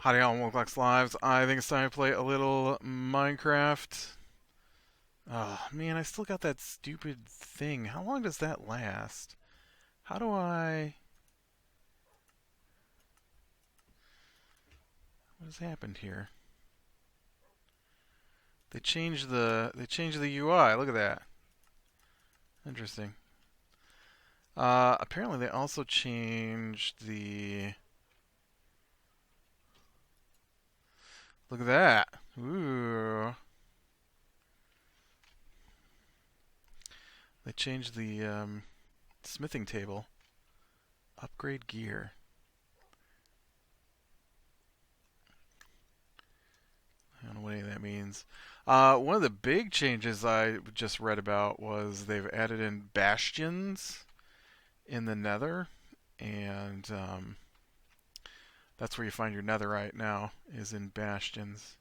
Howdy y'all, Wolfbox Lives. I think it's time to play a little Minecraft. Oh man, I still got that stupid thing. How long does that last? How do I... What has happened here? They changed the UI. Look at that. Interesting. Apparently they also changed the... Look at that. Ooh. They changed the smithing table. Upgrade gear. I don't know what any of that means. One of the big changes I just read about was they've added in bastions in the Nether, and that's where you find your Netherite now, is in bastions.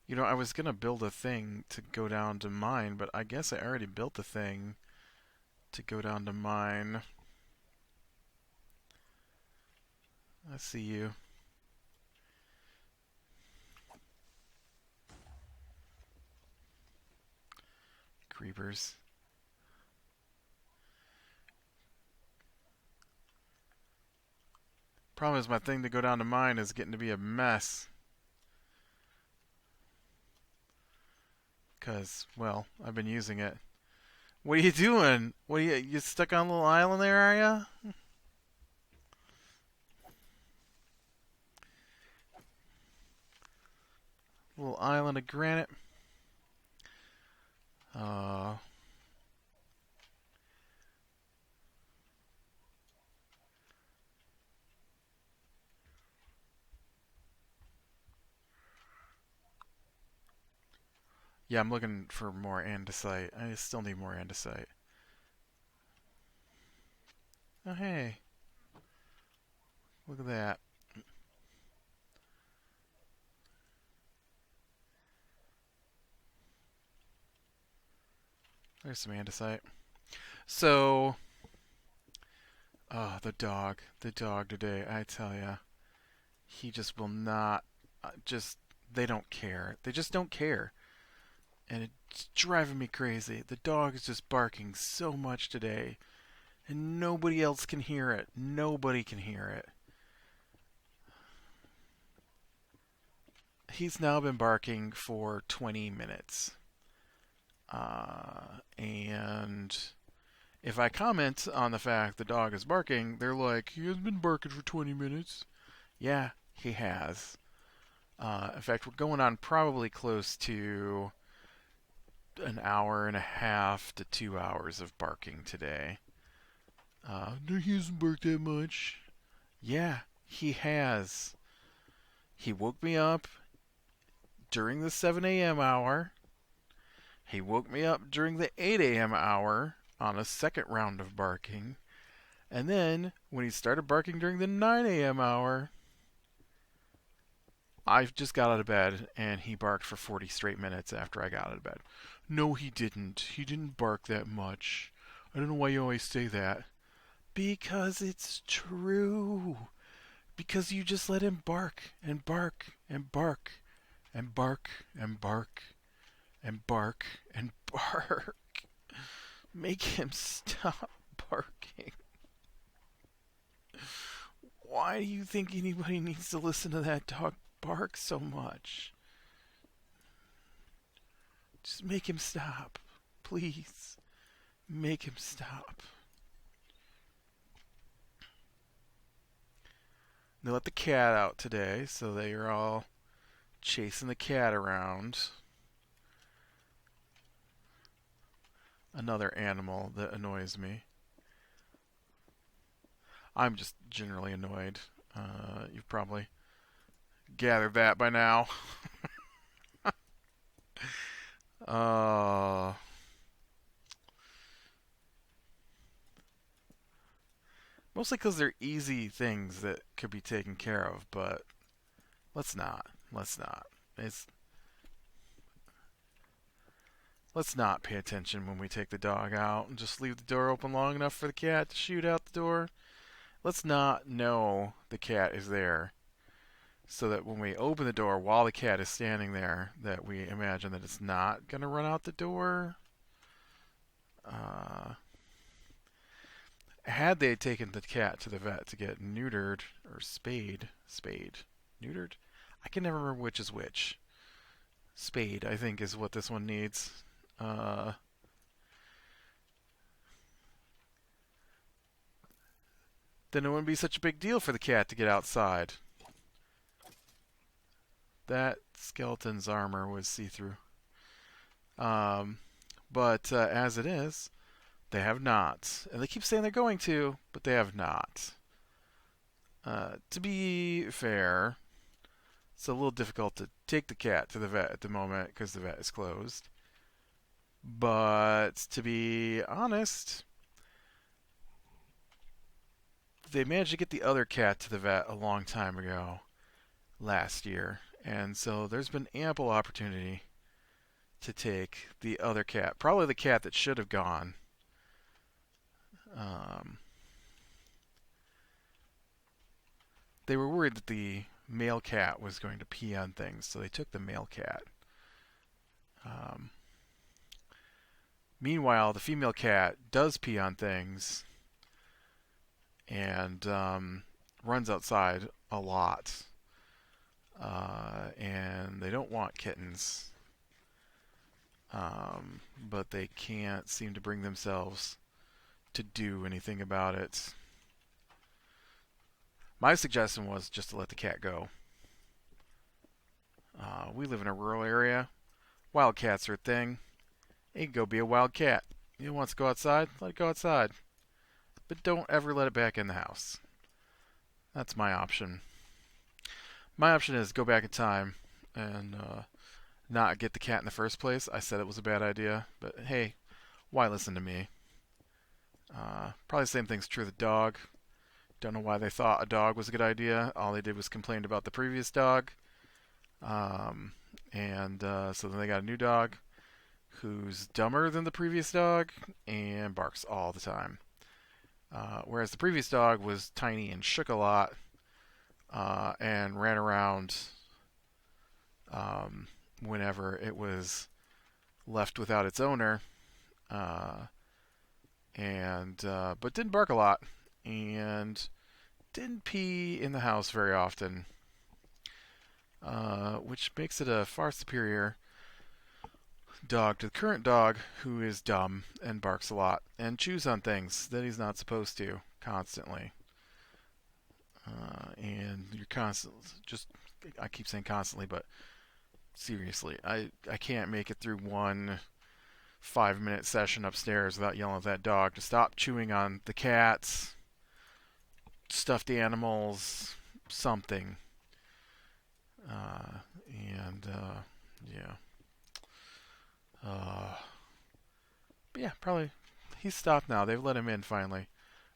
You know, I was gonna build a thing to go down to mine, but I guess I already built the thing to go down to mine. I see you. Creepers. Problem is, my thing to go down to mine is getting to be a mess. Because, well, I've been using it. What are you doing? What are you stuck on a little island there, are ya? Little island of granite. Uh, yeah, I'm looking for more andesite. I still need more andesite. Oh, hey, look at that. There's some andesite. So, the dog today, I tell ya, he just will not, they don't care. They just don't care. And it's driving me crazy. The dog is just barking so much today, and nobody else can hear it. Nobody can hear it. He's now been barking for 20 minutes. And if I comment on the fact the dog is barking, they're like, he has been barking for 20 minutes. Yeah, he has. In fact, we're going on probably close to an hour and a half to 2 hours of barking today. No, he hasn't barked that much. Yeah, he has. He woke me up during the 7 a.m. hour. He woke me up during the 8 a.m. hour on a second round of barking. And then, when he started barking during the 9 a.m. hour, I just got out of bed and he barked for 40 straight minutes after I got out of bed. No, he didn't. He didn't bark that much. I don't know why you always say that. Because it's true. Because you just let him bark and bark and bark and bark and bark and bark and bark. Make him stop barking. Why do you think anybody needs to listen to that dog bark so much? Just make him stop. Please. Make him stop. They let the cat out today, so they are all chasing the cat around. Another animal that annoys me. I'm just generally annoyed. You've probably gathered that by now. uh, Mostly because they're easy things that could be taken care of, but let's not. Let's not. It's Let's not pay attention when we take the dog out and just leave the door open long enough for the cat to shoot out the door. let's not know the cat is there, so that when we open the door while the cat is standing there, that we imagine that it's not gonna run out the door. Uh, Had they taken the cat to the vet to get neutered or spayed, neutered, I can never remember which is which. Spayed, I think, is what this one needs. Uh, then it wouldn't be such a big deal for the cat to get outside. That skeleton's armor was see-through. Um, but as it is, they have not. And they keep saying they're going to, but they have not. To be fair, it's a little difficult to take the cat to the vet at the moment because the vet is closed. But to be honest, they managed to get the other cat to the vet a long time ago, last year. And so there's been ample opportunity to take the other cat, probably the cat that should have gone. Um, they were worried that the male cat was going to pee on things, so they took the male cat. Um, Meanwhile, the female cat does pee on things and runs outside a lot. And they don't want kittens, but they can't seem to bring themselves to do anything about it. My suggestion was just to let the cat go. We live in a rural area. Wildcats are a thing. It can go be a wild cat. It wants to go outside, let it go outside. But don't ever let it back in the house. That's my option. My option is go back in time and not get the cat in the first place. I said it was a bad idea, but hey, why listen to me? Probably the same thing's true of the dog. Don't know why they thought a dog was a good idea. All they did was complain about the previous dog. So then they got a new dog who's dumber than the previous dog and barks all the time. Whereas the previous dog was tiny and shook a lot and ran around whenever it was left without its owner, but didn't bark a lot and didn't pee in the house very often, which makes it a far superior dog to the current dog, who is dumb and barks a lot and chews on things that he's not supposed to constantly. And you're I keep saying constantly, but seriously, I can't make it through one 5-minute session upstairs without yelling at that dog to stop chewing on the cats, stuffed animals, something. Yeah. But yeah, probably he's stopped now. They've let him in finally.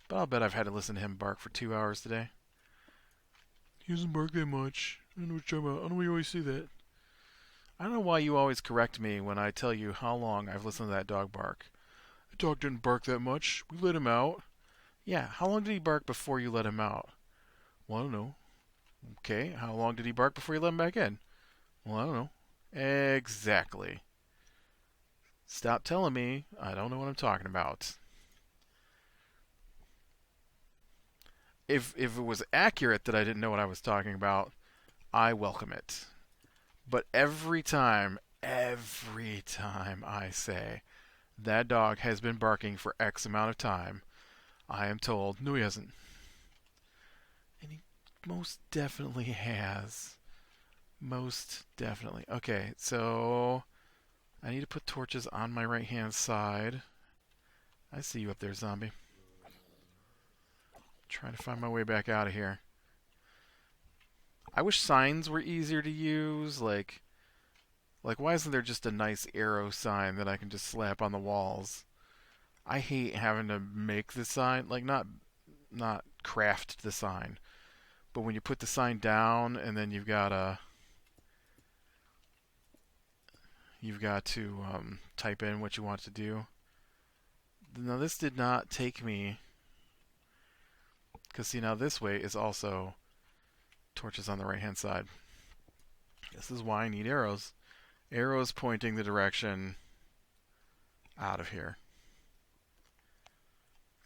But I'll bet I've had to listen to him bark for 2 hours today. He doesn't bark that much. I don't know what you're talking about. I don't know why you always say that. I don't know why you always correct me when I tell you how long I've listened to that dog bark. The dog didn't bark that much. We let him out. Yeah, how long did he bark before you let him out? Well, I don't know. Okay, how long did he bark before you let him back in? Well, I don't know. Exactly. Stop telling me I don't know what I'm talking about. If it was accurate that I didn't know what I was talking about, I welcome it. But every time I say that dog has been barking for X amount of time, I am told, no, he hasn't. And he most definitely has. Most definitely. Okay, so I need to put torches on my right hand side. I see you up there, zombie. Trying to find my way back out of here. I wish signs were easier to use. Like why isn't there just a nice arrow sign that I can just slap on the walls? I hate having to make the sign, like not craft the sign, but when you put the sign down and then you've got to type in what you want to do. Now this did not take me Because see, now this way is also torches on the right hand side. This is why I need arrows. Arrows pointing the direction out of here.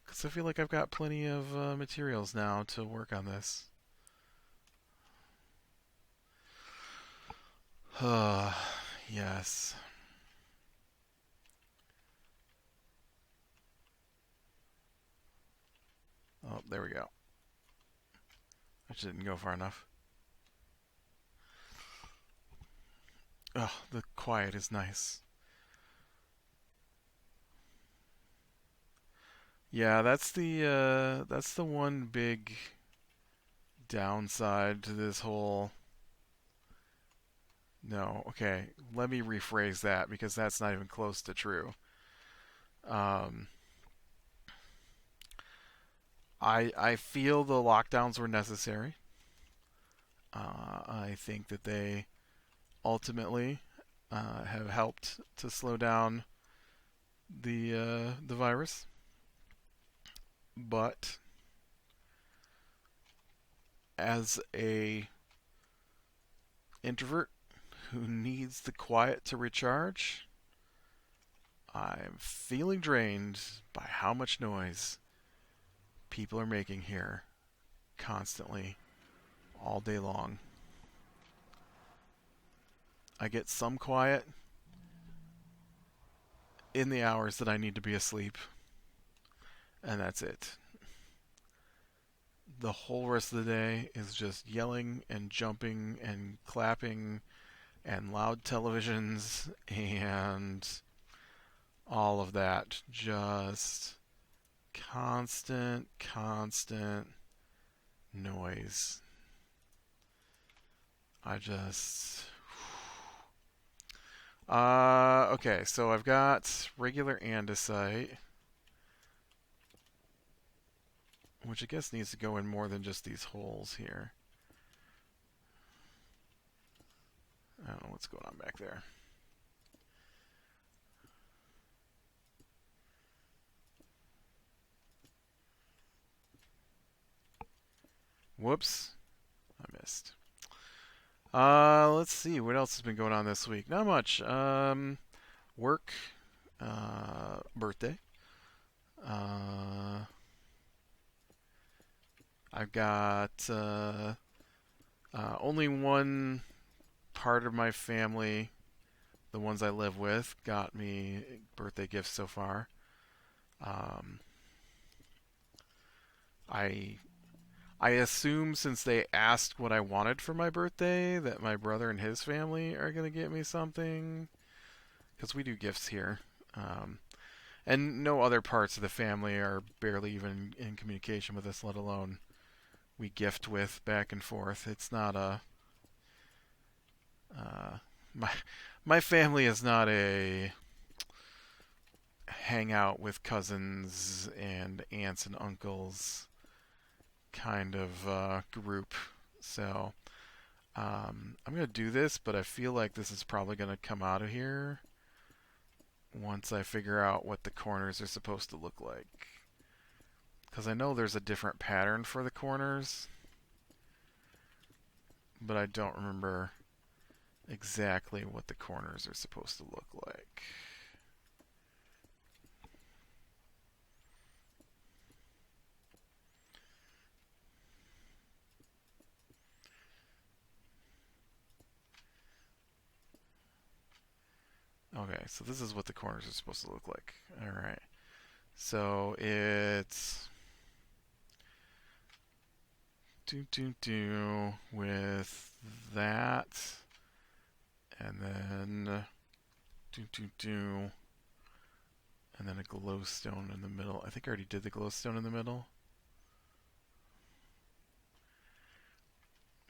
Because I feel like I've got plenty of materials now to work on this. Yes. Oh, there we go. I just didn't go far enough. Oh, the quiet is nice. Yeah, that's the one big downside to this whole. No, okay. Let me rephrase that because that's not even close to true. Um, I feel the lockdowns were necessary. I think that they ultimately have helped to slow down the virus, but as a introvert who needs the quiet to recharge, I'm feeling drained by how much noise people are making here constantly all day long. I get some quiet in the hours that I need to be asleep, and that's it. The whole rest of the day is just yelling and jumping and clapping and loud televisions and all of that. Just constant noise. I just. Okay, so I've got regular andesite, which I guess needs to go in more than just these holes here. I don't know what's going on back there. Whoops. I missed. Let's see. What else has been going on this week? Not much. Work. Birthday. I've got only one part of my family, the ones I live with, got me birthday gifts so far. I I assume since they asked what I wanted for my birthday that my brother and his family are going to get me something, because we do gifts here. Um, and no other parts of the family are barely even in communication with us, let alone we gift with back and forth. It's not a uh, my my family is not a hang out with cousins and aunts and uncles kind of group. So I'm going to do this, but I feel like this is probably going to come out of here once I figure out what the corners are supposed to look like. Because I know there's a different pattern for the corners, but I don't remember exactly what the corners are supposed to look like. Okay, so this is what the corners are supposed to look like. Alright. So it's with that, and then and then a glowstone in the middle. I think I already did the glowstone in the middle.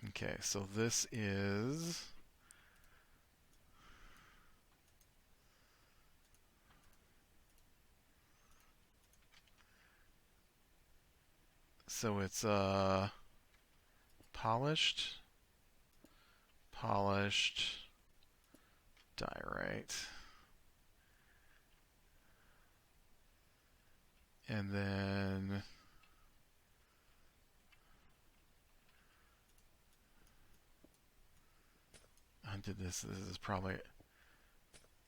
Okay, so this is so it's polished, diorite, and then did this. This is probably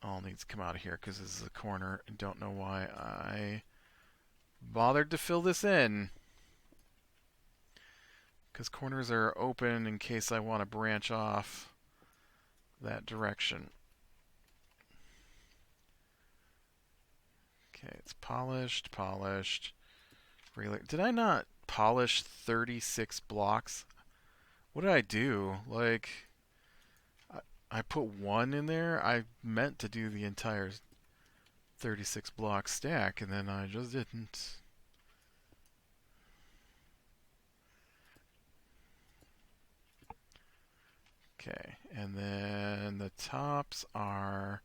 all needs to come out of here because this is a corner. I don't know why I bothered to fill this in. Because corners are open in case I want to branch off that direction. Okay, it's polished, polished. Did I not polish 36 blocks? What did I do? Like, I put one in there. I meant to do the entire 36 block stack, and then I just didn't. Okay, and then the tops are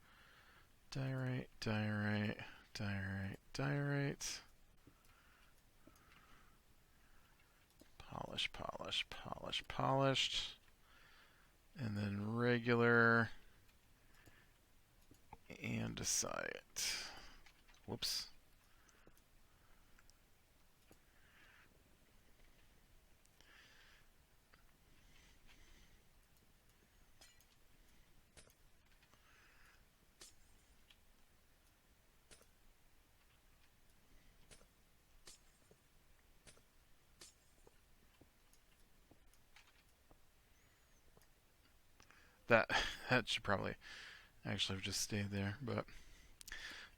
diorite, diorite, diorite, diorite. Polish, polish, polish, polished. And then regular andesite. Whoops. That should probably actually have just stayed there, but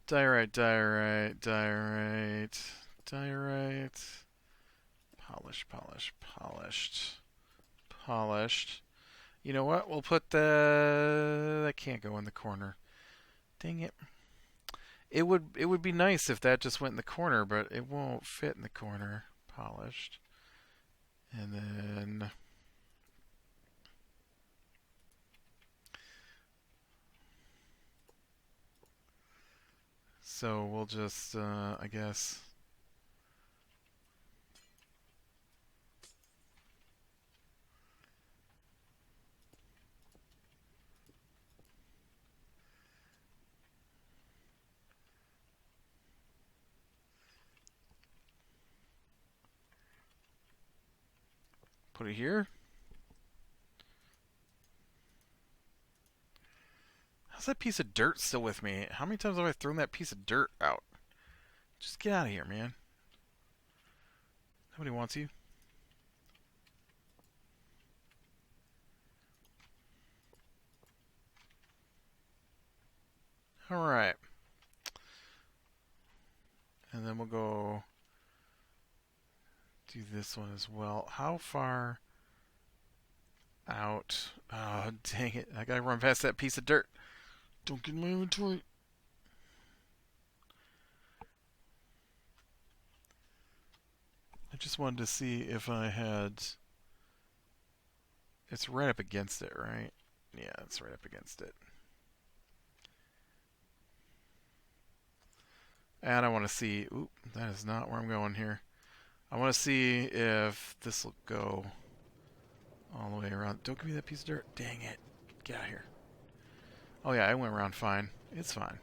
diorite, diorite, diorite, diorite, polish, polish, polished, polished. You know what? We'll put that can't go in the corner. Dang it. It would be nice if that just went in the corner, but it won't fit in the corner. Polished. And then so we'll just I guess put it here. How's that piece of dirt still with me? How many times have I thrown that piece of dirt out? Just get out of here, man. Nobody wants you. Alright. And then we'll go do this one as well. How far out? Oh, dang it. I gotta run past that piece of dirt. Don't get in my inventory. I just wanted to see if I had... It's right up against it, right? Yeah, it's right up against it. And I want to see... Oop, that is not where I'm going here. I want to see if this will go all the way around. Don't give me that piece of dirt. Dang it. Get out of here. Oh yeah, I went around fine. It's fine.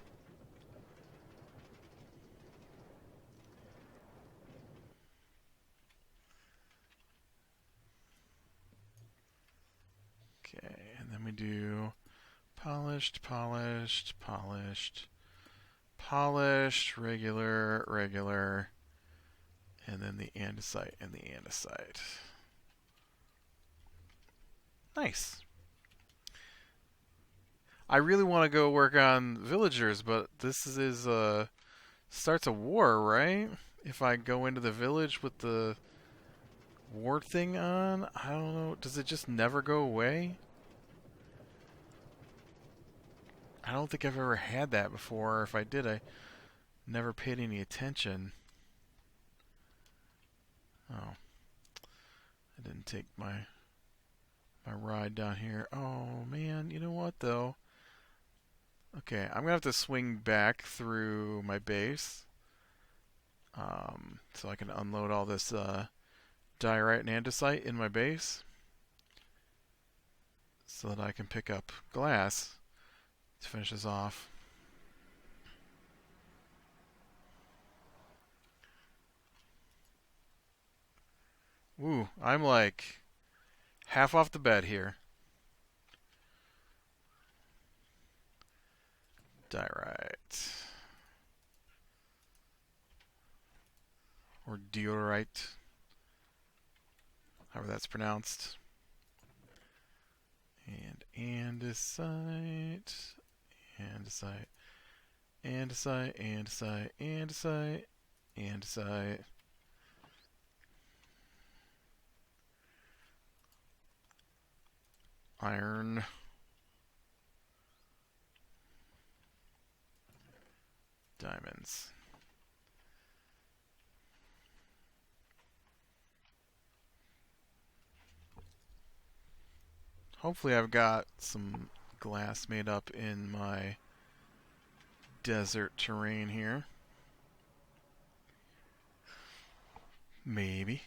Okay, and then we do polished, polished, polished, polished, regular, regular, and then the andesite and the andesite. Nice. I really want to go work on villagers, but this is starts a war, right? If I go into the village with the war thing on, I don't know. Does it just never go away? I don't think I've ever had that before. Or if I did, I never paid any attention. Oh, I didn't take my ride down here. Oh man, you know what though? Okay, I'm gonna have to swing back through my base, so I can unload all this diorite and andesite in my base, so that I can pick up glass to finish this off. Woo, I'm like half off the bed here. Diorite. Or diorite. However that's pronounced. And andesite. Andesite. Andesite. Andesite. Andesite. Andesite. Iron. Diamonds. Hopefully I've got some glass made up in my desert terrain here. Maybe.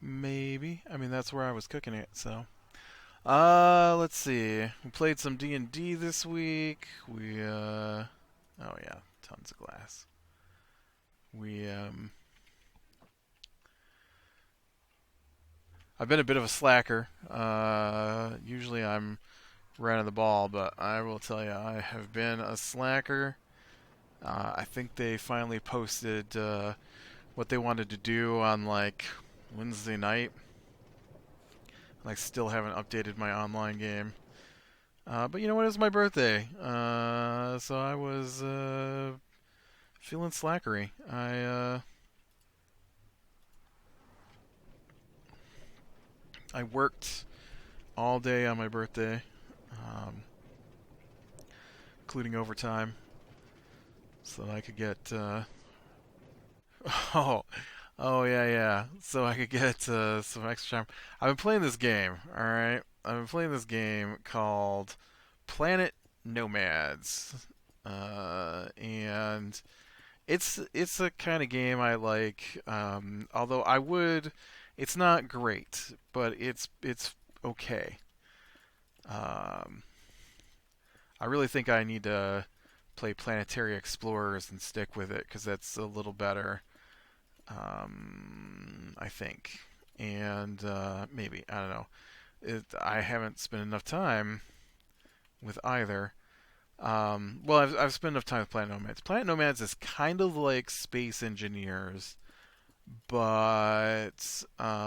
Maybe. I mean, that's where I was cooking it, so. Let's see. We played some D&D this week. Oh yeah, tons of glass. I've been a bit of a slacker. Usually I'm running the ball, but I will tell you, I have been a slacker. I think they finally posted what they wanted to do on like Wednesday night. I still haven't updated my online game. But you know what? It's my birthday, so I was feeling slackery. I worked all day on my birthday, um, including overtime, so that I could get oh oh yeah, yeah, so I could get some extra time. I've been playing this game. All right, I've been playing this game called Planet Nomads, and it's a kind of game I like. Although it's not great, but it's okay. Um, I really think I need to play Planetary Explorers and stick with it because that's a little better. I think, and maybe I don't know. I haven't spent enough time with either. Well, I've spent enough time with Planet Nomads. Planet Nomads is kind of like Space Engineers, but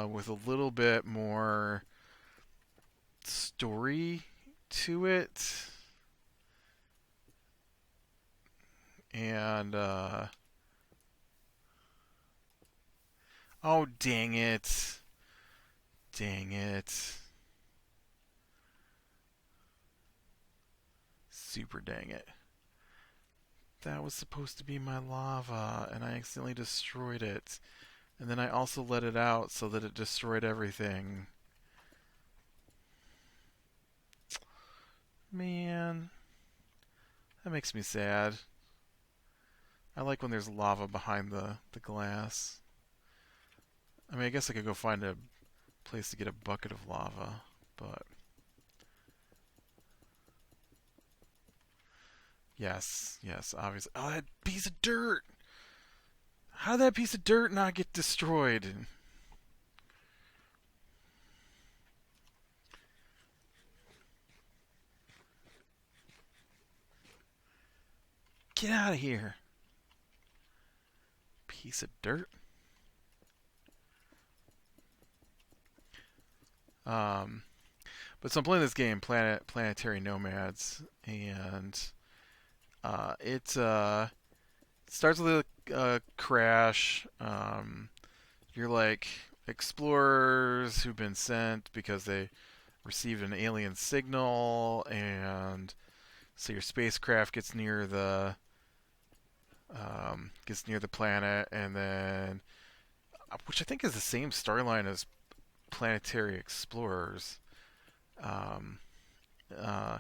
with a little bit more story to it. And oh dang it, dang it, super dang it! That was supposed to be my lava, and I accidentally destroyed it. And then I also let it out so that it destroyed everything. Man, that makes me sad. I like when there's lava behind the glass. I mean, I guess I could go find a place to get a bucket of lava, but yes, yes, obviously. Oh, that piece of dirt! How did that piece of dirt not get destroyed? Get out of here, piece of dirt. Um, but so I'm playing this game, Planetary Nomads, and it starts with a crash. You're like explorers who've been sent because they received an alien signal, and so your spacecraft gets near the planet, and then which I think is the same storyline as Planetary Explorers. Um, uh,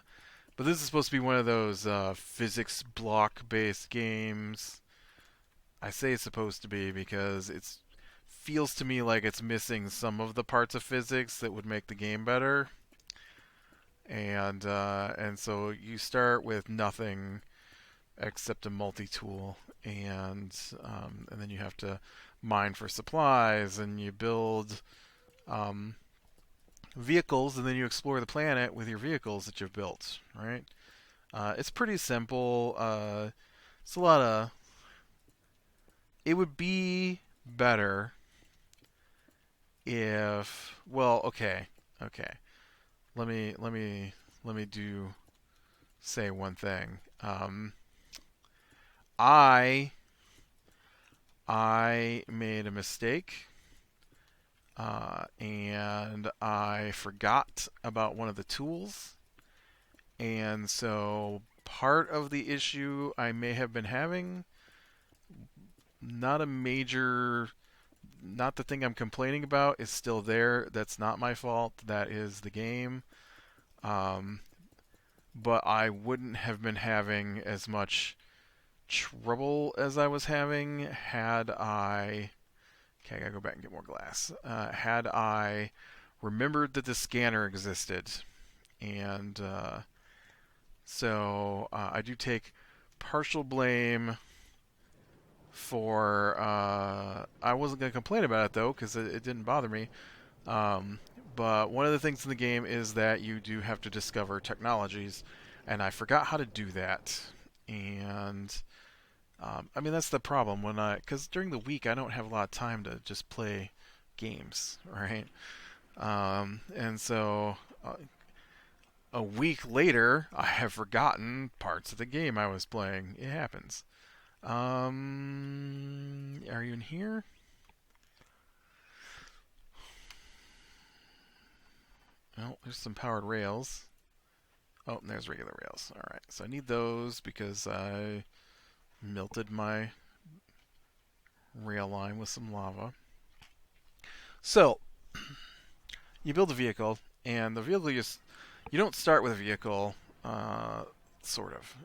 but this is supposed to be one of those physics block-based games. I say it's supposed to be because it feels to me like it's missing some of the parts of physics that would make the game better. and so you start with nothing except a multi-tool, and then you have to mine for supplies, and you build um, vehicles, and then you explore the planet with your vehicles that you've built. Right? It's pretty simple. It's a lot of. It would be better if. Well, okay. Let me do say one thing. I I made a mistake, and I forgot about one of the tools, and so part of the issue I may have been having, not a major, not the thing I'm complaining about, is still there. That's not my fault. That is the game. Um, but I wouldn't have been having as much trouble as I was having had I. Okay, I gotta go back and get more glass. Had I remembered that the scanner existed, and I do take partial blame for. I wasn't gonna complain about it though, because it didn't bother me. Um, but one of the things in the game is that you do have to discover technologies, and I forgot how to do that. And I mean, that's the problem because during the week I don't have a lot of time to just play games, right? And so a week later, I have forgotten parts of the game I was playing. It happens. Are you in here? Oh, there's some powered rails. Oh, and there's regular rails. All right, so I need those because I melted my rail line with some lava. So you build a vehicle, and the vehicle you don't start with a vehicle, uh, sort of.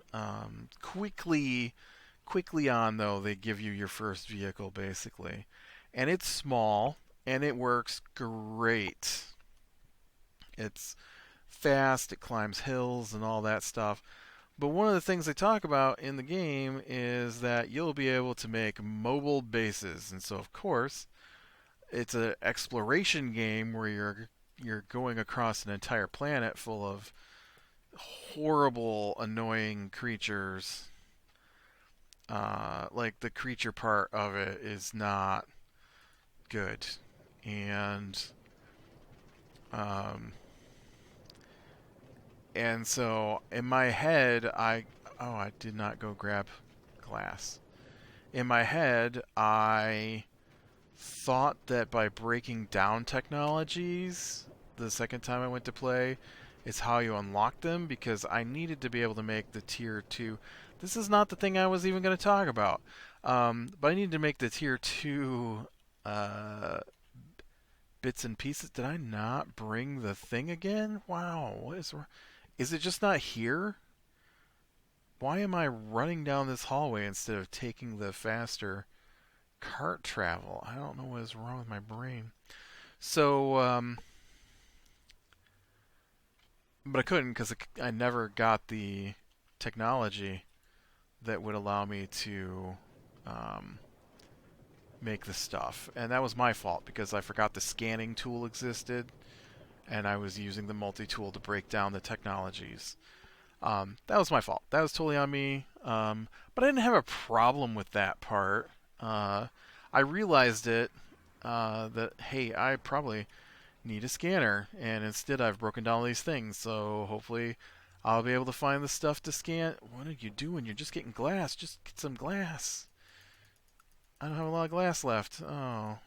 Quickly on though, they give you your first vehicle basically, and it's small and it works great. It's fast, it climbs hills and all that stuff. But one of the things they talk about in the game is that you'll be able to make mobile bases, and so of course it's an exploration game where you're going across an entire planet full of horrible, annoying creatures. Like the creature part of it is not good, and um, and so in my head, I did not go grab glass. In my head, I thought that by breaking down technologies the second time I went to play is how you unlock them, because I needed to be able to make the tier 2. This is not the thing I was even going to talk about. But I needed to make the tier 2 uh, bits and pieces. Did I not bring the thing again? Wow, what is it just not here? Why am I running down this hallway instead of taking the faster cart travel? I don't know what is wrong with my brain. So, but I couldn't because I never got the technology that would allow me to um, make the stuff. And that was my fault because I forgot the scanning tool existed and I was using the multi-tool to break down the technologies. That was my fault. That was totally on me. But I didn't have a problem with that part. I realized it that, hey, I probably need a scanner, and instead I've broken down all these things, so hopefully I'll be able to find the stuff to scan. What are you doing? You're just getting glass. Just get some glass. I don't have a lot of glass left. Oh.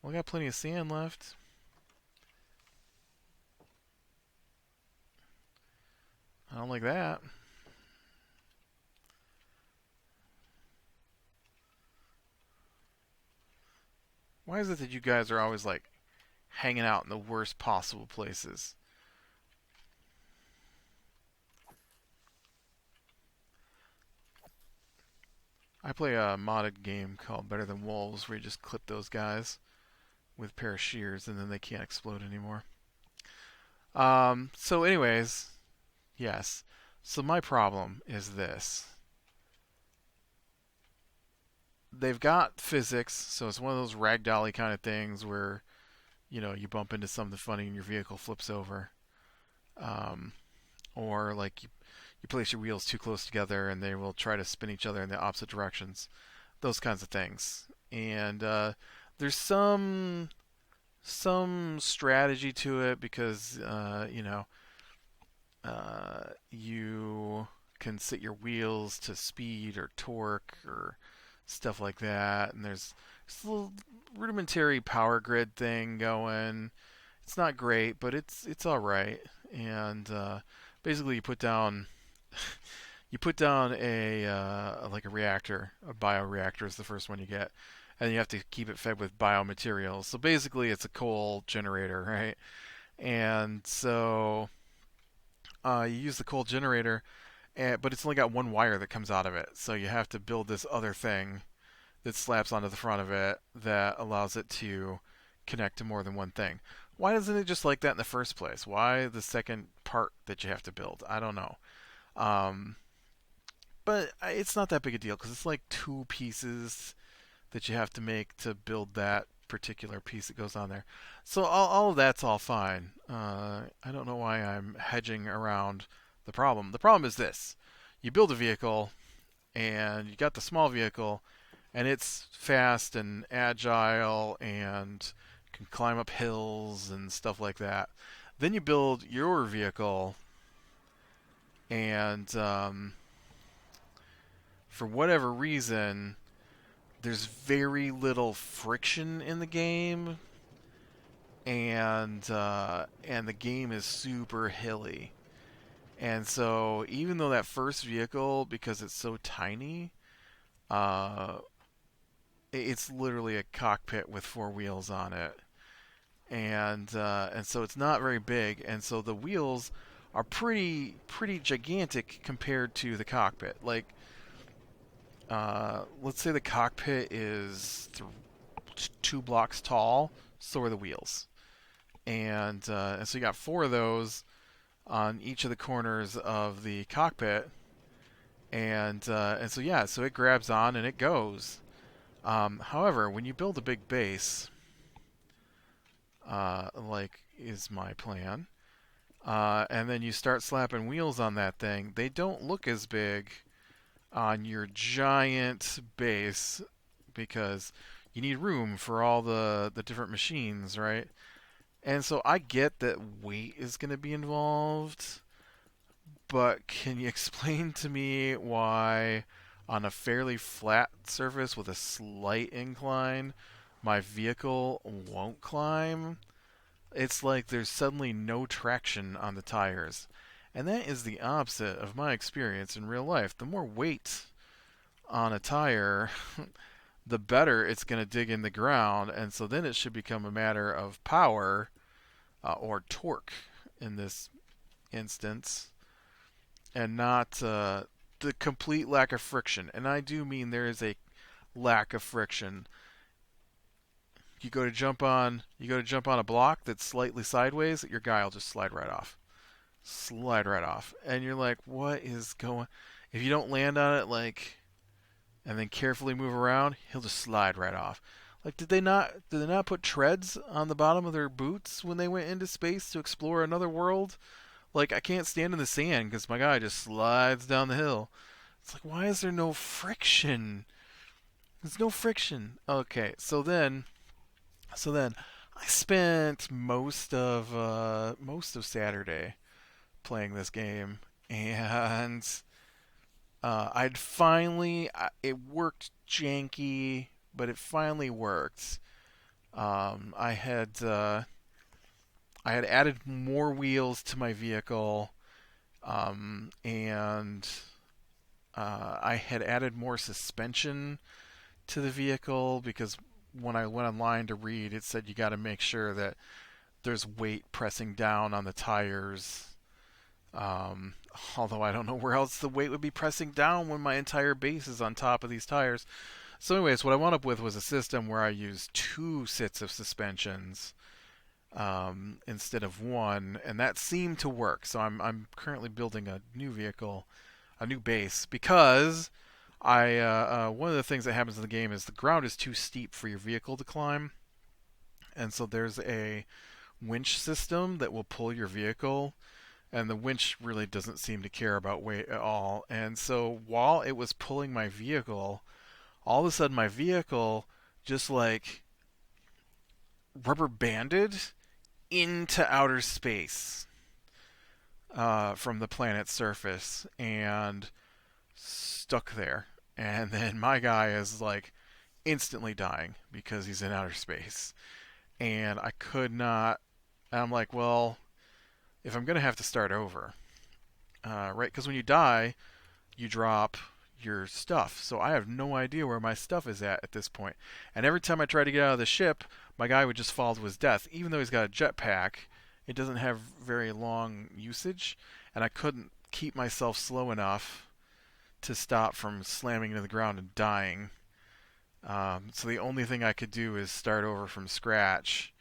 Well, I got plenty of sand left. I don't like that. Why is it that you guys are always like hanging out in the worst possible places? I play a modded game called Better Than Wolves where you just clip those guys. with a pair of shears, and then they can't explode anymore. So, anyways, yes. So my problem is this: they've got physics, so it's one of those ragdolly kind of things where you bump into something funny and your vehicle flips over, um, or like you place your wheels too close together and they will try to spin each other in the opposite directions. Those kinds of things, and there's some strategy to it because you can set your wheels to speed or torque or stuff like that, and there's a little rudimentary power grid thing going. It's not great, but it's all right. And basically, you put down a like a reactor. A bioreactor is the first one you get, and you have to keep it fed with biomaterials. So basically, it's a coal generator, right? And so you use the coal generator, but it's only got one wire that comes out of it. So you have to build this other thing that slaps onto the front of it that allows it to connect to more than one thing. Why doesn't it just like that in the first place? Why the second part that you have to build? I don't know. Um, but it's not that big a deal because it's like two pieces that you have to make to build that particular piece that goes on there. So all of that's all fine. I don't know why I'm hedging around the problem. The problem is this: you build a vehicle, and you got the small vehicle, and it's fast and agile and can climb up hills and stuff like that. Then you build your vehicle, and for whatever reason, there's very little friction in the game, and the game is super hilly. And so even though that first vehicle, because it's so tiny, uh, it's literally a cockpit with four wheels on it, and so it's not very big, and so the wheels are pretty gigantic compared to the cockpit. Like, let's say the cockpit is 2 blocks tall, so are the wheels, and so you got four of those on each of the corners of the cockpit, and so yeah, so it grabs on and it goes. However, when you build a big base, like is my plan, and then you start slapping wheels on that thing, they don't look as big on your giant base because you need room for all the different machines, right? And so I get that weight is going to be involved, but can you explain to me why, on a fairly flat surface with a slight incline, my vehicle won't climb? It's like there's suddenly no traction on the tires. And that is the opposite of my experience in real life. The more weight on a tire, the better it's going to dig in the ground. And so then it should become a matter of power, or torque in this instance, and not the complete lack of friction. And I do mean there is a lack of friction. You go to jump on a block that's slightly sideways, your guy will just slide right off, and you're like, what is going? If you don't land on it, like, and then carefully move around, he'll just slide right off. Like, did they not put treads on the bottom of their boots when they went into space to explore another world? Like, I can't stand in the sand because my guy just slides down the hill. It's like, why is there no friction? There's no friction. Okay, so then I spent most of Saturday playing this game, and it worked janky, but it finally worked. I had added more wheels to my vehicle, and I had added more suspension to the vehicle because when I went online to read, it said you got to make sure that there's weight pressing down on the tires. Although I don't know where else the weight would be pressing down when my entire base is on top of these tires. So, anyways, what I wound up with was a system where I used two sets of suspensions instead of one, and that seemed to work. So I'm currently building a new vehicle, a new base, because I one of the things that happens in the game is the ground is too steep for your vehicle to climb, and so there's a winch system that will pull your vehicle, and the winch really doesn't seem to care about weight at all. And so while it was pulling my vehicle, all of a sudden my vehicle just like rubber banded into outer space from the planet's surface and stuck there. And then my guy is like instantly dying because he's in outer space. And I could not. And I'm like, well, if I'm going to have to start over, right? Because when you die, you drop your stuff. So I have no idea where my stuff is at this point. And every time I try to get out of the ship, my guy would just fall to his death. Even though he's got a jetpack, it doesn't have very long usage, and I couldn't keep myself slow enough to stop from slamming into the ground and dying. So the only thing I could do is start over from scratch.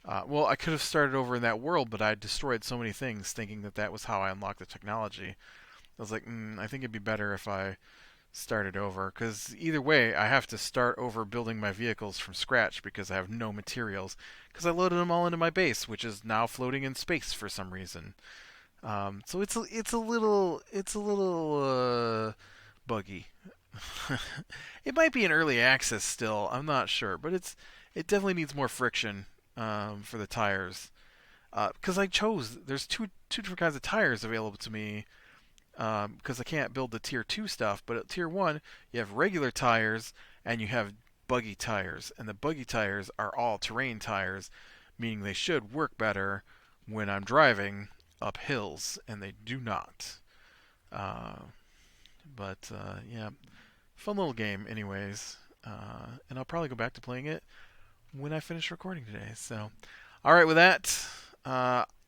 Well, I could have started over in that world, but I destroyed so many things thinking that that was how I unlocked the technology. I was like, I think it'd be better if I started over, because either way, I have to start over building my vehicles from scratch because I have no materials, because I loaded them all into my base, which is now floating in space for some reason. So it's a little buggy. It might be in early access still. I'm not sure, but it definitely needs more friction for the tires. Because I chose there's two different kinds of tires available to me because I can't build the tier 2 stuff, but at tier 1 you have regular tires and you have buggy tires, and the buggy tires are all terrain tires, meaning they should work better when I'm driving up hills, and they do not. Uh, but yeah, fun little game anyways, and I'll probably go back to playing it when I finish recording today. So, alright, with that,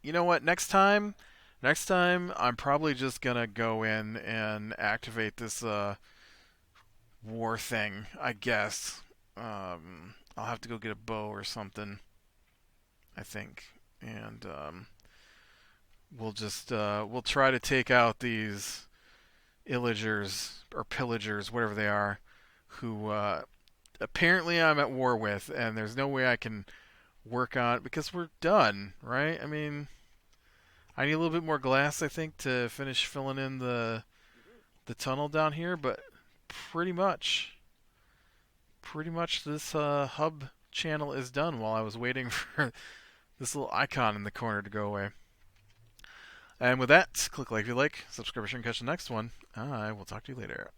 you know what, Next time, I'm probably just gonna go in and activate this war thing, I guess. I'll have to go get a bow or something, I think, and we'll try to take out these illagers or pillagers, whatever they are, who apparently I'm at war with, and there's no way I can work on it because we're done, right? I mean, I need a little bit more glass, I think, to finish filling in the tunnel down here, but pretty much this hub channel is done while I was waiting for this little icon in the corner to go away. And with that, click like if you like, subscribe, share, and catch the next one. I will talk to you later.